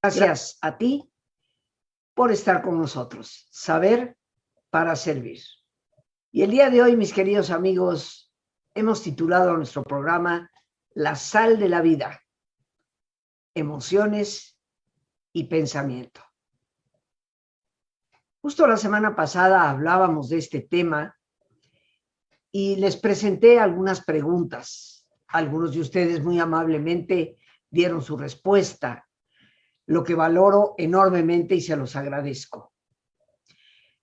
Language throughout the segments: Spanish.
Gracias a ti por estar con nosotros. Saber para servir. Y el día de hoy, mis queridos amigos, hemos titulado a nuestro programa La sal de la vida, emociones y pensamiento. Justo la semana pasada hablábamos de este tema y les presenté algunas preguntas. Algunos de ustedes muy amablemente dieron su respuesta, lo que valoro enormemente y se los agradezco.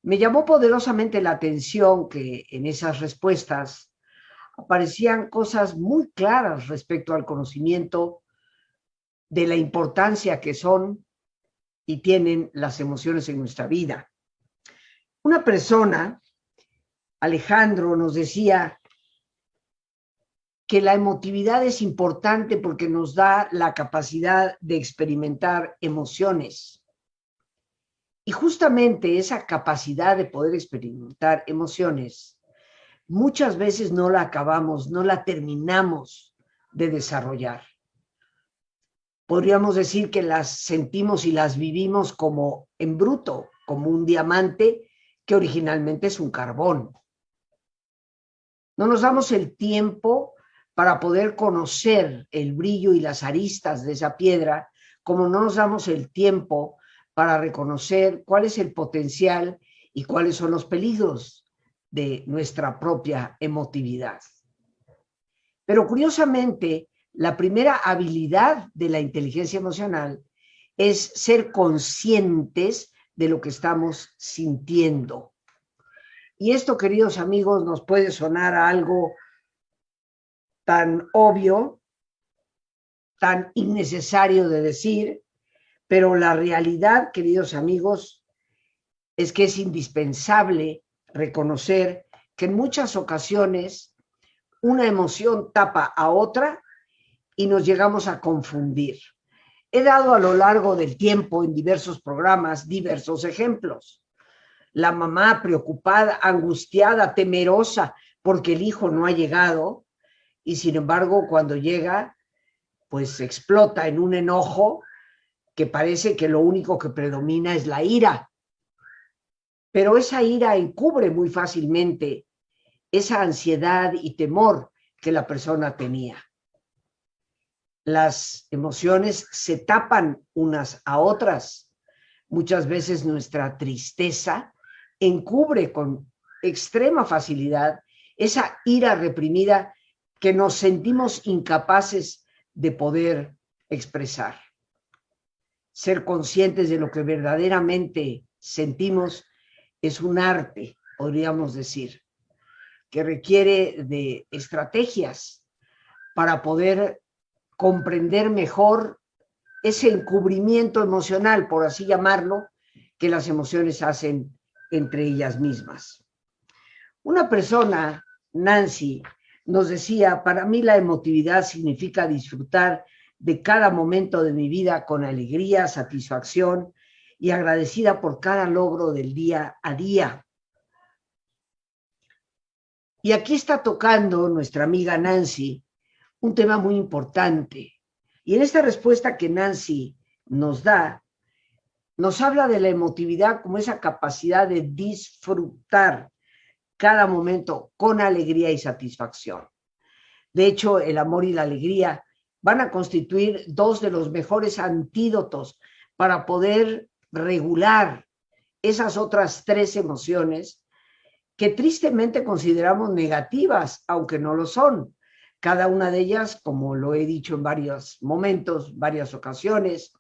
Me llamó poderosamente la atención que en esas respuestas aparecían cosas muy claras respecto al conocimiento de la importancia que son y tienen las emociones en nuestra vida. Una persona, Alejandro, nos decía que la emotividad es importante porque nos da la capacidad de experimentar emociones. Y justamente esa capacidad de poder experimentar emociones, muchas veces no la acabamos, no la terminamos de desarrollar. Podríamos decir que las sentimos y las vivimos como en bruto, como un diamante que originalmente es un carbón. No nos damos el tiempo para poder conocer el brillo y las aristas de esa piedra, como no nos damos el tiempo para reconocer cuál es el potencial y cuáles son los peligros de nuestra propia emotividad. Pero curiosamente, la primera habilidad de la inteligencia emocional es ser conscientes de lo que estamos sintiendo. Y esto, queridos amigos, nos puede sonar a algo tan obvio, tan innecesario de decir, pero la realidad, queridos amigos, es que es indispensable reconocer que en muchas ocasiones una emoción tapa a otra y nos llegamos a confundir. He dado a lo largo del tiempo en diversos programas diversos ejemplos. La mamá preocupada, angustiada, temerosa porque el hijo no ha llegado y sin embargo cuando llega pues explota en un enojo que parece que lo único que predomina es la ira. Pero esa ira encubre muy fácilmente esa ansiedad y temor que la persona tenía. Las emociones se tapan unas a otras. Muchas veces nuestra tristeza encubre con extrema facilidad esa ira reprimida que nos sentimos incapaces de poder expresar. Ser conscientes de lo que verdaderamente sentimos es un arte, podríamos decir, que requiere de estrategias para poder comprender mejor ese encubrimiento emocional, por así llamarlo, que las emociones hacen entre ellas mismas. Una persona, Nancy, nos decía, para mí la emotividad significa disfrutar de cada momento de mi vida con alegría, satisfacción y agradecida por cada logro del día a día. Y aquí está tocando nuestra amiga Nancy un tema muy importante. Y en esta respuesta que Nancy nos da, nos habla de la emotividad como esa capacidad de disfrutar cada momento con alegría y satisfacción. De hecho, el amor y la alegría van a constituir dos de los mejores antídotos para poder regular esas otras tres emociones que tristemente consideramos negativas, aunque no lo son. Cada una de ellas, como lo he dicho en varios momentos, varias ocasiones,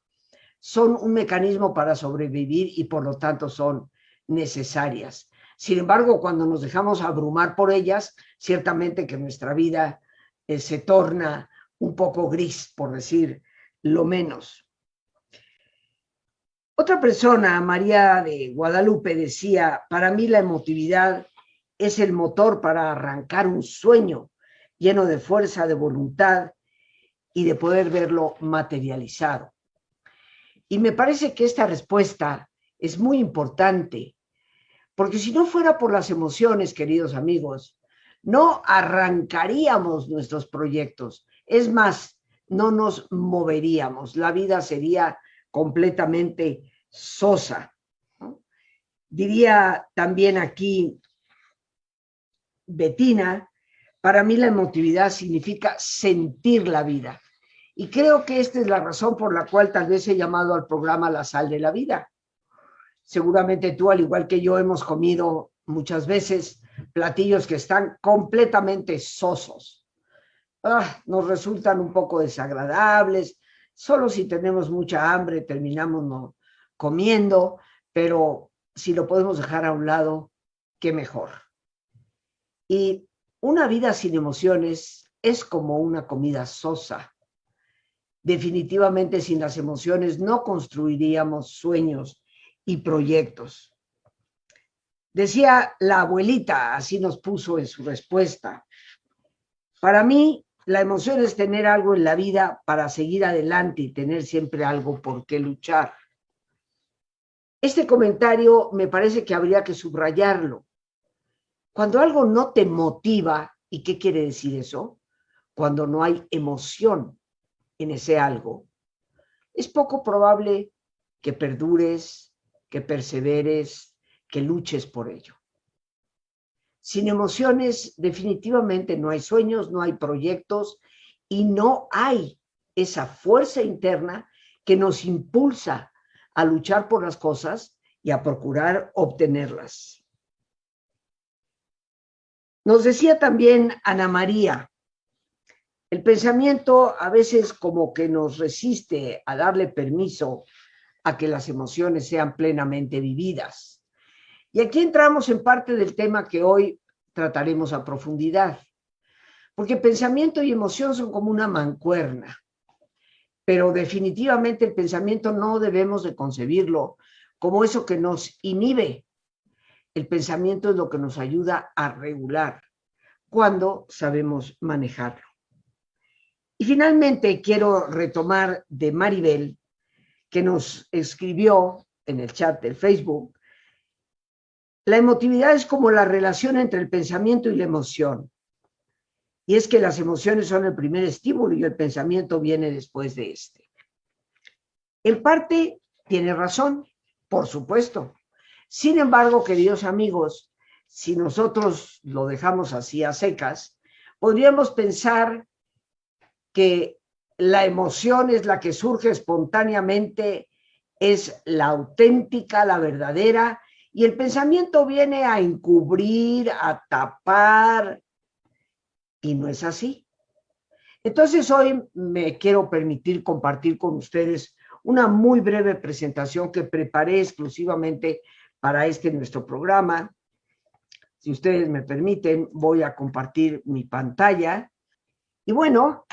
son un mecanismo para sobrevivir y por lo tanto son necesarias. Sin embargo, cuando nos dejamos abrumar por ellas, ciertamente que nuestra vida se torna un poco gris, por decir lo menos. Otra persona, María de Guadalupe, decía, para mí la emotividad es el motor para arrancar un sueño lleno de fuerza, de voluntad y de poder verlo materializado. Y me parece que esta respuesta es muy importante, porque si no fuera por las emociones, queridos amigos, no arrancaríamos nuestros proyectos. Es más, no nos moveríamos. La vida sería completamente sosa, ¿no? Diría también aquí Bettina, para mí la emotividad significa sentir la vida. Y creo que esta es la razón por la cual tal vez he llamado al programa La Sal de la Vida. Seguramente tú, al igual que yo, hemos comido muchas veces platillos que están completamente sosos. Nos resultan un poco desagradables. Solo si tenemos mucha hambre terminamos no comiendo, pero si lo podemos dejar a un lado, qué mejor. Y una vida sin emociones es como una comida sosa. Definitivamente sin las emociones no construiríamos sueños y proyectos. Decía la abuelita, así nos puso en su respuesta: para mí, la emoción es tener algo en la vida para seguir adelante y tener siempre algo por qué luchar. Este comentario me parece que habría que subrayarlo. Cuando algo no te motiva, ¿y qué quiere decir eso? Cuando no hay emoción en ese algo, es poco probable que perdures, que perseveres, que luches por ello. Sin emociones, definitivamente no hay sueños, no hay proyectos y no hay esa fuerza interna que nos impulsa a luchar por las cosas y a procurar obtenerlas. Nos decía también Ana María, el pensamiento a veces como que nos resiste a darle permiso a que las emociones sean plenamente vividas. Y aquí entramos en parte del tema que hoy trataremos a profundidad, porque pensamiento y emoción son como una mancuerna, pero definitivamente el pensamiento no debemos de concebirlo como eso que nos inhibe. El pensamiento es lo que nos ayuda a regular cuando sabemos manejarlo. Y finalmente quiero retomar de Maribel, que nos escribió en el chat del Facebook: la emotividad es como la relación entre el pensamiento y la emoción. Y es que las emociones son el primer estímulo y el pensamiento viene después de este. En parte tiene razón, por supuesto. Sin embargo, queridos amigos, si nosotros lo dejamos así a secas, podríamos pensar que la emoción es la que surge espontáneamente, es la auténtica, la verdadera, y el pensamiento viene a encubrir, a tapar, y no es así. Entonces hoy me quiero permitir compartir con ustedes una muy breve presentación que preparé exclusivamente para nuestro programa. Si ustedes me permiten, voy a compartir mi pantalla. Y bueno,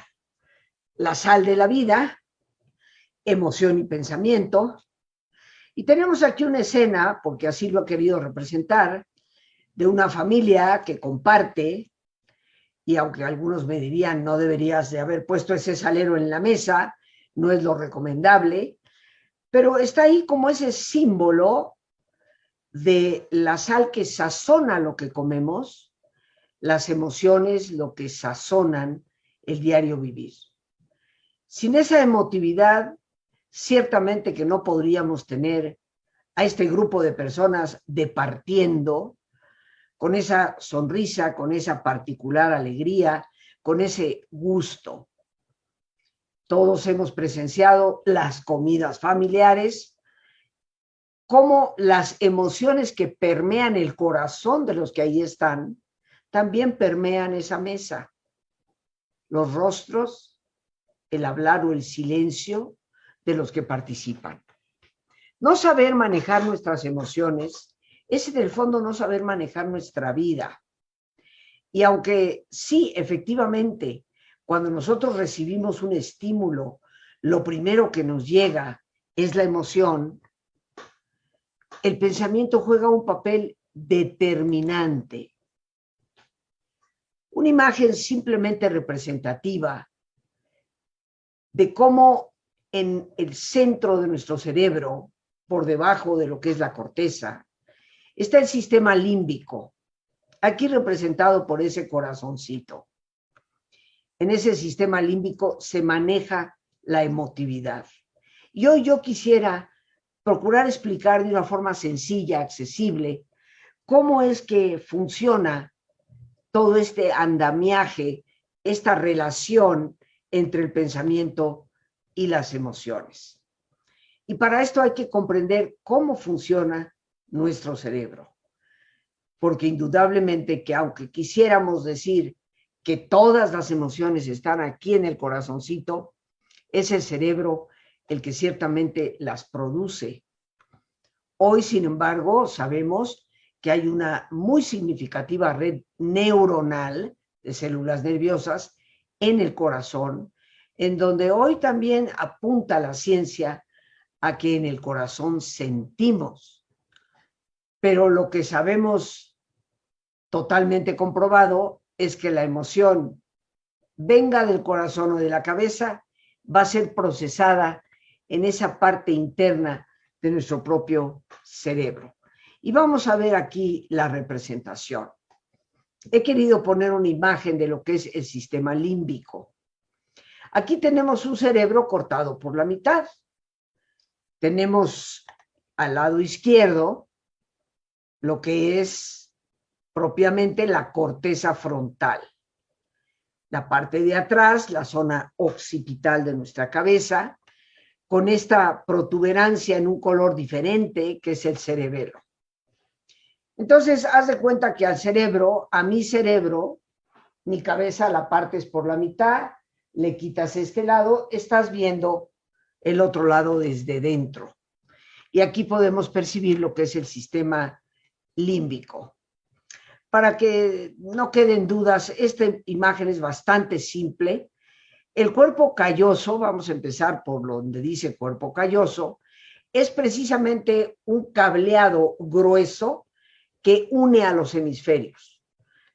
la sal de la vida, emoción y pensamiento. Y tenemos aquí una escena, porque así lo he querido representar, de una familia que comparte, y aunque algunos me dirían no deberías de haber puesto ese salero en la mesa, no es lo recomendable, pero está ahí como ese símbolo de la sal que sazona lo que comemos, las emociones, lo que sazonan el diario vivir. Sin esa emotividad, ciertamente que no podríamos tener a este grupo de personas departiendo con esa sonrisa, con esa particular alegría, con ese gusto. Todos hemos presenciado las comidas familiares, cómo las emociones que permean el corazón de los que ahí están, también permean esa mesa. Los rostros, el hablar o el silencio de los que participan. No saber manejar nuestras emociones es en el fondo no saber manejar nuestra vida. Y aunque sí, efectivamente, cuando nosotros recibimos un estímulo, lo primero que nos llega es la emoción, el pensamiento juega un papel determinante. Una imagen simplemente representativa de cómo en el centro de nuestro cerebro, por debajo de lo que es la corteza, está el sistema límbico, aquí representado por ese corazoncito. En ese sistema límbico se maneja la emotividad. Y hoy yo quisiera procurar explicar de una forma sencilla, accesible, cómo es que funciona todo este andamiaje, esta relación entre el pensamiento y las emociones. Y para esto hay que comprender cómo funciona nuestro cerebro. Porque indudablemente que aunque quisiéramos decir que todas las emociones están aquí en el corazoncito, es el cerebro el que ciertamente las produce. Hoy, sin embargo, sabemos que hay una muy significativa red neuronal de células nerviosas en el corazón, en donde hoy también apunta la ciencia a que en el corazón sentimos. Pero lo que sabemos totalmente comprobado es que la emoción, venga del corazón o de la cabeza, va a ser procesada en esa parte interna de nuestro propio cerebro. Y vamos a ver aquí la representación. He querido poner una imagen de lo que es el sistema límbico. Aquí tenemos un cerebro cortado por la mitad. Tenemos al lado izquierdo lo que es propiamente la corteza frontal. La parte de atrás, la zona occipital de nuestra cabeza, con esta protuberancia en un color diferente, que es el cerebelo. Entonces, haz de cuenta que al cerebro, a mi cerebro, mi cabeza la partes por la mitad, le quitas este lado, estás viendo el otro lado desde dentro. Y aquí podemos percibir lo que es el sistema límbico. Para que no queden dudas, esta imagen es bastante simple. El cuerpo calloso, vamos a empezar por donde dice cuerpo calloso, es precisamente un cableado grueso que une a los hemisferios.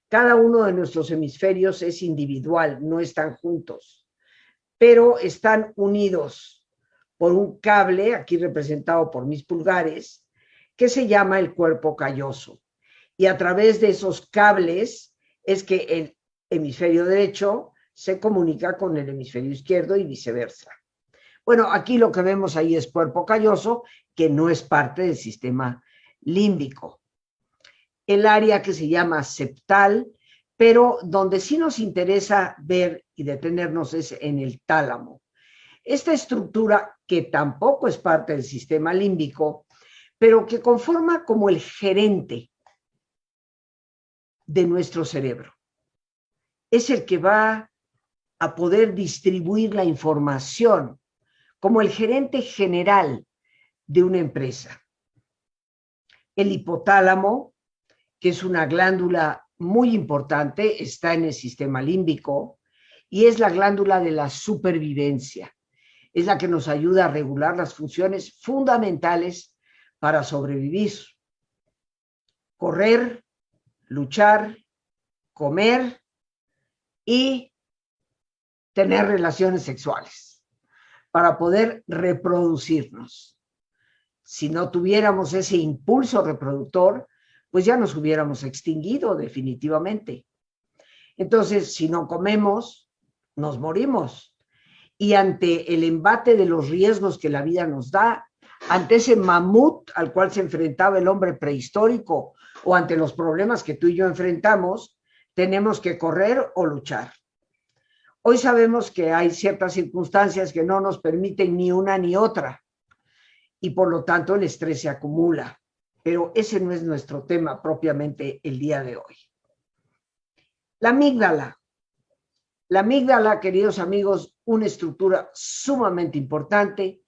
Cada uno de nuestros hemisferios es individual, no están juntos, pero están unidos por un cable, aquí representado por mis pulgares, que se llama el cuerpo calloso. Y a través de esos cables es que el hemisferio derecho se comunica con el hemisferio izquierdo y viceversa. Bueno, aquí lo que vemos ahí es cuerpo calloso, que no es parte del sistema límbico. El área que se llama septal, pero donde sí nos interesa ver y detenernos es en el tálamo. Esta estructura, que tampoco es parte del sistema límbico, pero que conforma como el gerente de nuestro cerebro. Es el que va a poder distribuir la información como el gerente general de una empresa. El hipotálamo, que es una glándula muy importante, está en el sistema límbico y es la glándula de la supervivencia. Es la que nos ayuda a regular las funciones fundamentales para sobrevivir. Correr, luchar, comer y tener relaciones sexuales para poder reproducirnos. Si no tuviéramos ese impulso reproductor, pues ya nos hubiéramos extinguido definitivamente. Entonces, si no comemos, nos morimos. Y ante el embate de los riesgos que la vida nos da, ante ese mamut al cual se enfrentaba el hombre prehistórico o ante los problemas que tú y yo enfrentamos, tenemos que correr o luchar. Hoy sabemos que hay ciertas circunstancias que no nos permiten ni una ni otra y por lo tanto el estrés se acumula, pero ese no es nuestro tema propiamente el día de hoy. La amígdala. La amígdala, queridos amigos, una estructura sumamente importante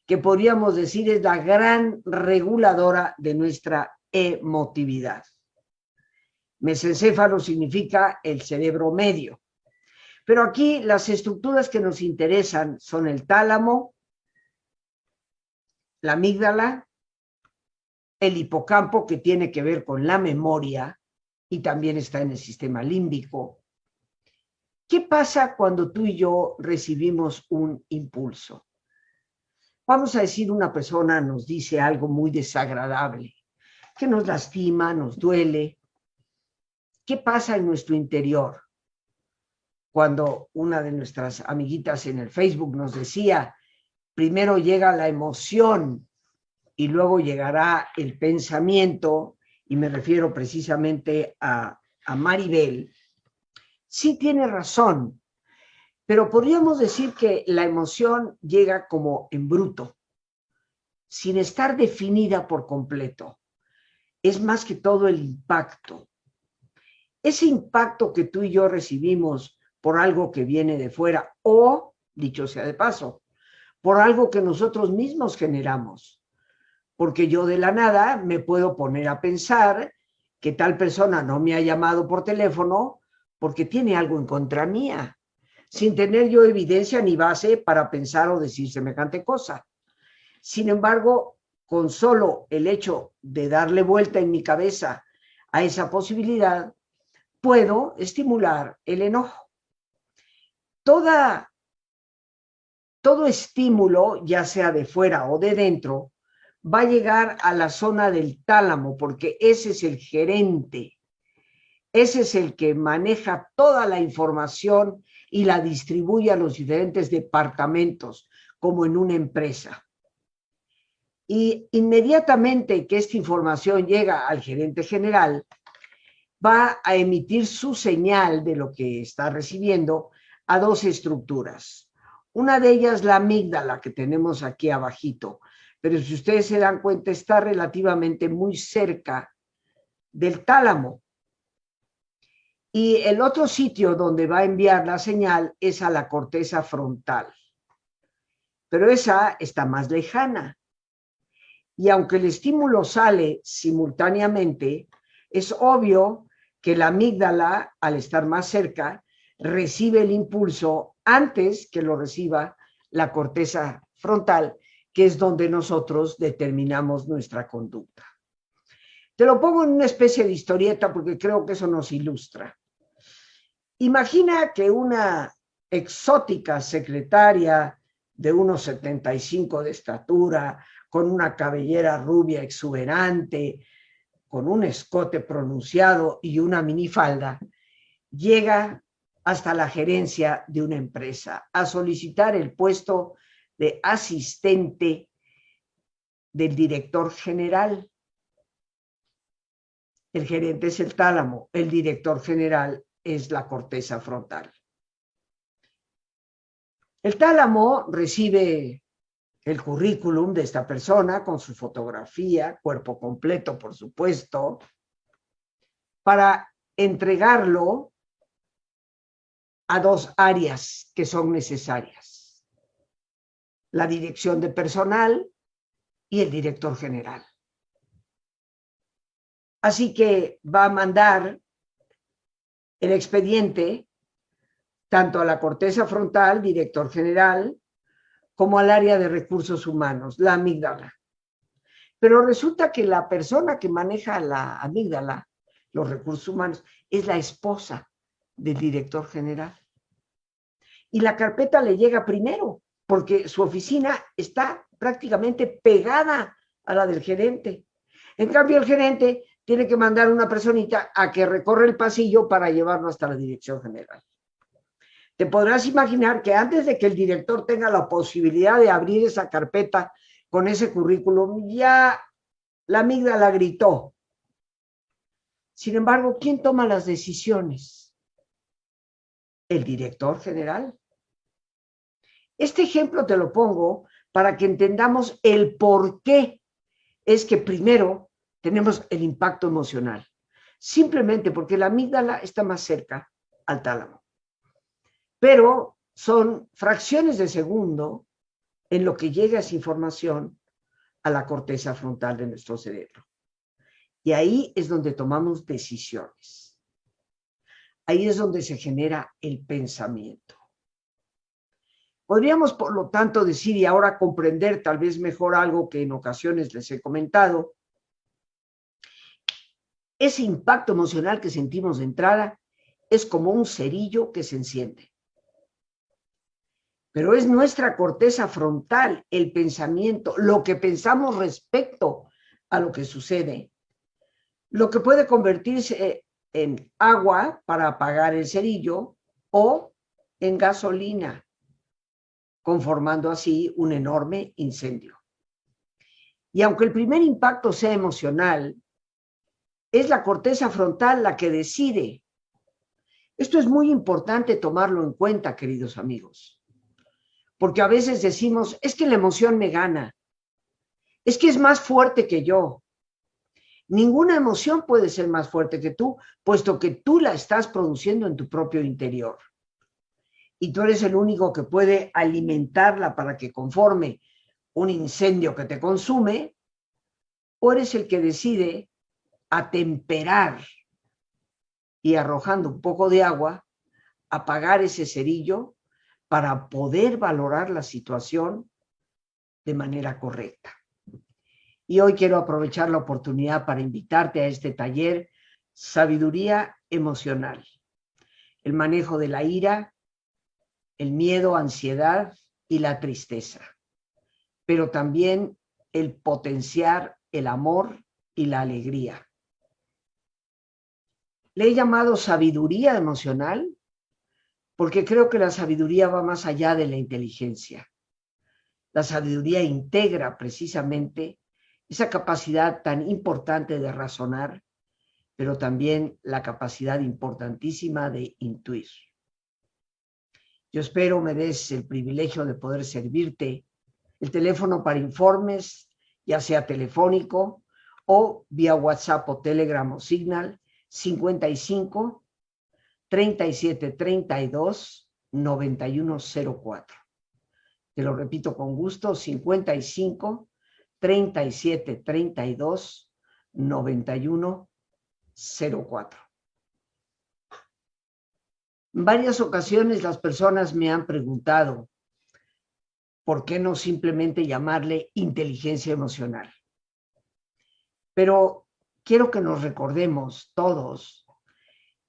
que podríamos decir es la gran reguladora de nuestra emotividad. Mesencéfalo significa el cerebro medio. Pero aquí las estructuras que nos interesan son el tálamo, la amígdala, el hipocampo, que tiene que ver con la memoria y también está en el sistema límbico. ¿Qué pasa cuando tú y yo recibimos un impulso? Vamos a decir, una persona nos dice algo muy desagradable, que nos lastima, nos duele. ¿Qué pasa en nuestro interior? Cuando una de nuestras amiguitas en el Facebook nos decía primero llega la emoción y luego llegará el pensamiento, y me refiero precisamente a Maribel, sí tiene razón, pero podríamos decir que la emoción llega como en bruto, sin estar definida por completo. Es más que todo el impacto. Ese impacto que tú y yo recibimos por algo que viene de fuera o, dicho sea de paso, por algo que nosotros mismos generamos. Porque yo de la nada me puedo poner a pensar que tal persona no me ha llamado por teléfono porque tiene algo en contra mía, sin tener yo evidencia ni base para pensar o decir semejante cosa. Sin embargo, con solo el hecho de darle vuelta en mi cabeza a esa posibilidad, puedo estimular el enojo. Todo estímulo, ya sea de fuera o de dentro, va a llegar a la zona del tálamo, porque ese es el gerente, ese es el que maneja toda la información y la distribuye a los diferentes departamentos, como en una empresa. Y inmediatamente que esta información llega al gerente general, va a emitir su señal de lo que está recibiendo a dos estructuras. Una de ellas, la amígdala, que tenemos aquí abajito, pero si ustedes se dan cuenta, está relativamente muy cerca del tálamo. Y el otro sitio donde va a enviar la señal es a la corteza frontal. Pero esa está más lejana. Y aunque el estímulo sale simultáneamente, es obvio que la amígdala, al estar más cerca, recibe el impulso antes que lo reciba la corteza frontal, que es donde nosotros determinamos nuestra conducta. Te lo pongo en una especie de historieta porque creo que eso nos ilustra. Imagina que una exótica secretaria de unos 75 de estatura, con una cabellera rubia exuberante, con un escote pronunciado y una minifalda, llega hasta la gerencia de una empresa a solicitar el puesto de asistente del director general. El gerente es el tálamo, el director general es la corteza frontal. El tálamo recibe el currículum de esta persona con su fotografía, cuerpo completo, por supuesto, para entregarlo a dos áreas que son necesarias: la dirección de personal y el director general. Así que va a mandar el expediente tanto a la corteza frontal, director general, como al área de recursos humanos, la amígdala. Pero resulta que la persona que maneja la amígdala, los recursos humanos, es la esposa del director general. Y la carpeta le llega primero, porque su oficina está prácticamente pegada a la del gerente. En cambio, el gerente tiene que mandar una personita a que recorre el pasillo para llevarlo hasta la dirección general. Te podrás imaginar que antes de que el director tenga la posibilidad de abrir esa carpeta con ese currículum, ya la amígdala gritó. Sin embargo, ¿quién toma las decisiones? El director general. Este ejemplo te lo pongo para que entendamos el por qué es que primero tenemos el impacto emocional. Simplemente porque la amígdala está más cerca al tálamo. Pero son fracciones de segundo en lo que llega esa información a la corteza frontal de nuestro cerebro. Y ahí es donde tomamos decisiones. Ahí es donde se genera el pensamiento. Podríamos, por lo tanto, decir y ahora comprender tal vez mejor algo que en ocasiones les he comentado. Ese impacto emocional que sentimos de entrada es como un cerillo que se enciende. Pero es nuestra corteza frontal, el pensamiento, lo que pensamos respecto a lo que sucede, lo que puede convertirse en agua para apagar el cerillo o en gasolina. conformando así un enorme incendio. Y aunque el primer impacto sea emocional, es la corteza frontal la que decide. Esto es muy importante tomarlo en cuenta, queridos amigos, porque a veces decimos, es que la emoción me gana, es que es más fuerte que yo. Ninguna emoción puede ser más fuerte que tú, puesto que tú la estás produciendo en tu propio interior. Y tú eres el único que puede alimentarla para que conforme un incendio que te consume, o eres el que decide atemperar y arrojando un poco de agua, apagar ese cerillo para poder valorar la situación de manera correcta. Y hoy quiero aprovechar la oportunidad para invitarte a este taller Sabiduría Emocional. El manejo de la ira, el miedo, ansiedad y la tristeza. Pero también el potenciar el amor y la alegría. Le he llamado sabiduría emocional porque creo que la sabiduría va más allá de la inteligencia. La sabiduría integra precisamente esa capacidad tan importante de razonar, pero también la capacidad importantísima de intuir. Yo espero me des el privilegio de poder servirte. El teléfono para informes, ya sea telefónico o vía WhatsApp o Telegram o Signal, 55 37 32 9104. Te lo repito con gusto, 55 37 32 9104. En varias ocasiones las personas me han preguntado por qué no simplemente llamarle inteligencia emocional. Pero quiero que nos recordemos todos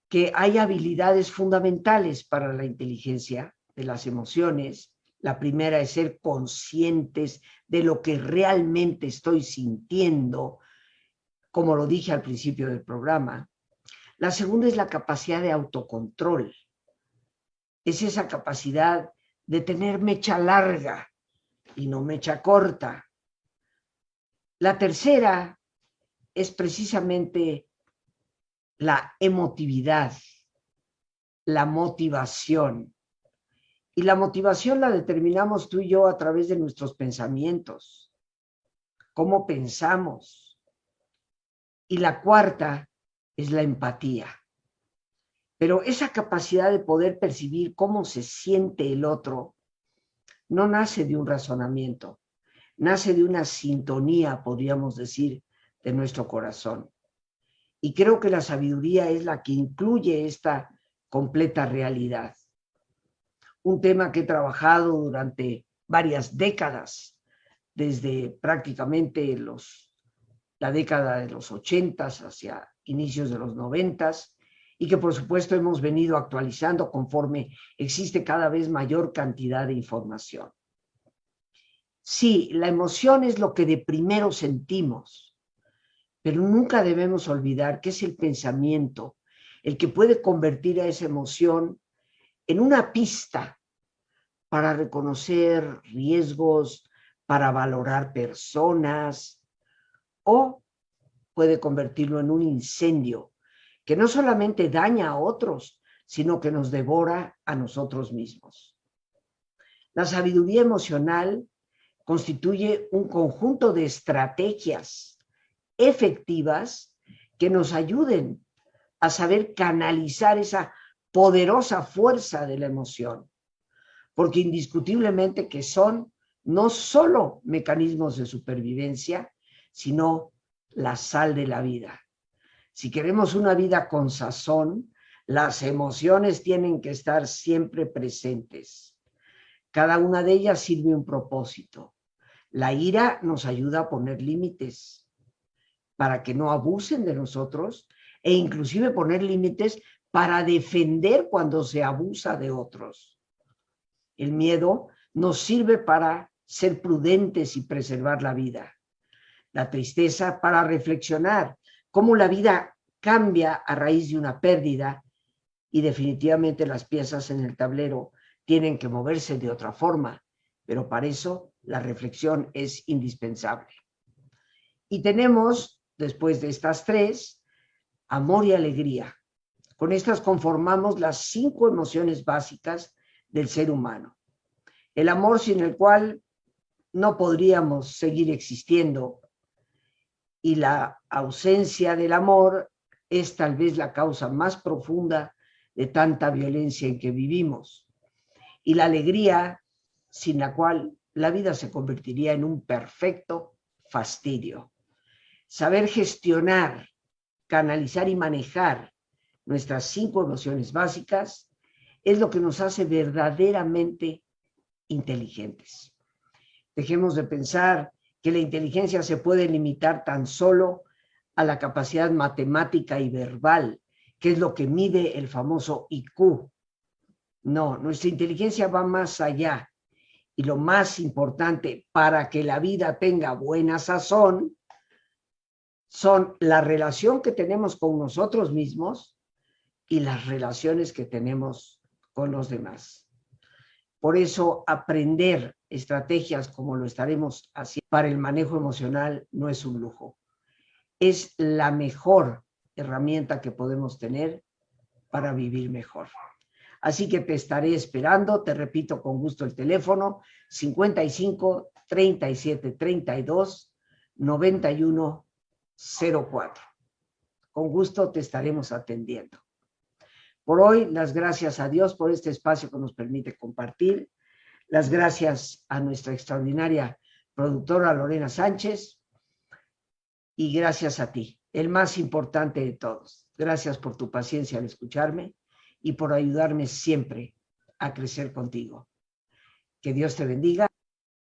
que hay habilidades fundamentales para la inteligencia de las emociones. La primera es ser conscientes de lo que realmente estoy sintiendo, como lo dije al principio del programa. La segunda es la capacidad de autocontrol. Es esa capacidad de tener mecha larga y no mecha corta. La tercera es precisamente la emotividad, la motivación. Y la motivación la determinamos tú y yo a través de nuestros pensamientos, cómo pensamos. Y la cuarta es la empatía. Pero esa capacidad de poder percibir cómo se siente el otro no nace de un razonamiento, nace de una sintonía, podríamos decir, de nuestro corazón. Y creo que la sabiduría es la que incluye esta completa realidad. Un tema que he trabajado durante varias décadas, desde prácticamente la década de los 80 hacia inicios de los 90, y que por supuesto hemos venido actualizando conforme existe cada vez mayor cantidad de información. Sí, la emoción es lo que de primero sentimos, pero nunca debemos olvidar que es el pensamiento el que puede convertir a esa emoción en una pista para reconocer riesgos, para valorar personas, o puede convertirlo en un incendio que no solamente daña a otros, sino que nos devora a nosotros mismos. La sabiduría emocional constituye un conjunto de estrategias efectivas que nos ayuden a saber canalizar esa poderosa fuerza de la emoción, porque indiscutiblemente que son no solo mecanismos de supervivencia, sino la sal de la vida. Si queremos una vida con sazón, las emociones tienen que estar siempre presentes. Cada una de ellas sirve un propósito. La ira nos ayuda a poner límites para que no abusen de nosotros e inclusive poner límites para defender cuando se abusa de otros. El miedo nos sirve para ser prudentes y preservar la vida. La tristeza para reflexionar cómo la vida cambia a raíz de una pérdida y definitivamente las piezas en el tablero tienen que moverse de otra forma pero para eso la reflexión es indispensable. Y tenemos, después de estas tres, amor y alegría. Con estas conformamos las 5 emociones básicas del ser humano. El amor, sin el cual no podríamos seguir existiendo, y la ausencia del amor es tal vez la causa más profunda de tanta violencia en que vivimos. Y la alegría, sin la cual la vida se convertiría en un perfecto fastidio. Saber gestionar, canalizar y manejar nuestras 5 emociones básicas es lo que nos hace verdaderamente inteligentes. Dejemos de pensar que la inteligencia se puede limitar tan solo a la capacidad matemática y verbal, que es lo que mide el famoso IQ. No, nuestra inteligencia va más allá. Y lo más importante para que la vida tenga buena sazón son la relación que tenemos con nosotros mismos y las relaciones que tenemos con los demás. Por eso, aprender estrategias como lo estaremos haciendo para el manejo emocional no es un lujo. Es la mejor herramienta que podemos tener para vivir mejor. Así que te estaré esperando, te repito con gusto el teléfono 55 37 32 91 04. Con gusto te estaremos atendiendo. Por hoy, las gracias a Dios por este espacio que nos permite compartir. Las gracias a nuestra extraordinaria productora Lorena Sánchez. Y gracias a ti, el más importante de todos. Gracias por tu paciencia al escucharme y por ayudarme siempre a crecer contigo. Que Dios te bendiga.